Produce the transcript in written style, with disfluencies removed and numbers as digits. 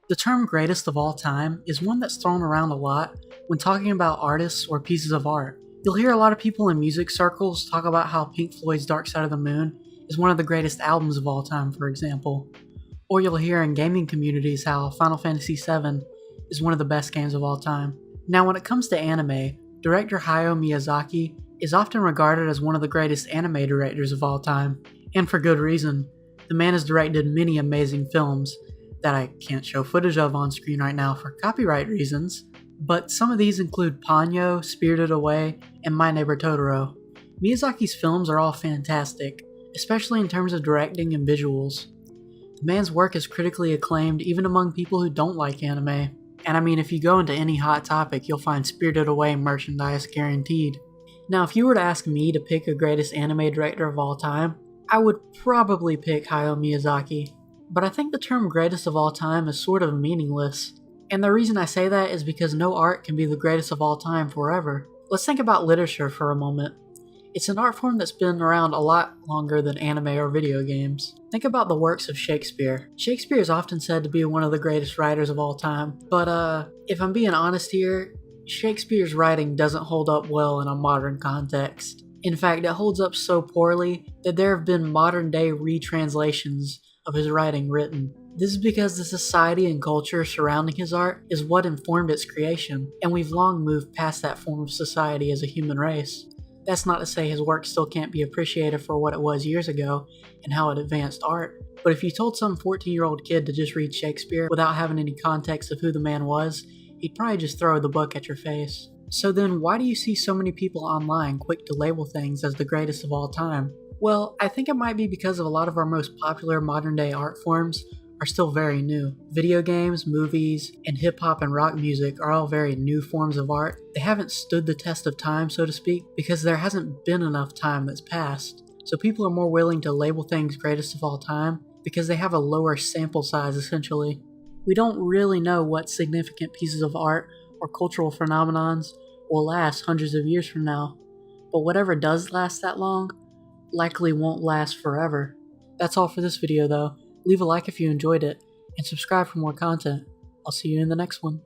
The term greatest of all time is one that's thrown around a lot when talking about artists or pieces of art. You'll hear a lot of people in music circles talk about how Pink Floyd's Dark Side of the Moon is one of the greatest albums of all time, for example. Or you'll hear in gaming communities how Final Fantasy VII is one of the best games of all time. Now, when it comes to anime, director Hayao Miyazaki is often regarded as one of the greatest anime directors of all time, and for good reason. The man has directed many amazing films that I can't show footage of on screen right now for copyright reasons, but some of these include Ponyo, Spirited Away, and My Neighbor Totoro. Miyazaki's films are all fantastic, especially in terms of directing and visuals. The man's work is critically acclaimed even among people who don't like anime, and I mean if you go into any hot topic you'll find Spirited Away merchandise guaranteed. Now if you were to ask me to pick a greatest anime director of all time, I would probably pick Hayao Miyazaki. But I think the term greatest of all time is sort of meaningless. And the reason I say that is because no art can be the greatest of all time forever. Let's think about literature for a moment. It's an art form that's been around a lot longer than anime or video games. Think about the works of Shakespeare. Shakespeare is often said to be one of the greatest writers of all time, but if I'm being honest here, Shakespeare's writing doesn't hold up well in a modern context. In fact, it holds up so poorly that there have been modern day retranslations of his writing written. This is because the society and culture surrounding his art is what informed its creation, and we've long moved past that form of society as a human race. That's not to say his work still can't be appreciated for what it was years ago and how it advanced art, but if you told some 14-year-old kid to just read Shakespeare without having any context of who the man was, he'd probably just throw the book at your face. So then why do you see so many people online quick to label things as the greatest of all time? Well, I think it might be because of a lot of our most popular modern day art forms are still very new. Video games, movies, and hip hop and rock music are all very new forms of art. They haven't stood the test of time, so to speak, because there hasn't been enough time that's passed. So people are more willing to label things greatest of all time because they have a lower sample size essentially. We don't really know what significant pieces of art or cultural phenomenons will last hundreds of years from now, but whatever does last that long likely won't last forever. That's all for this video though. Leave a like if you enjoyed it, and subscribe for more content. I'll see you in the next one.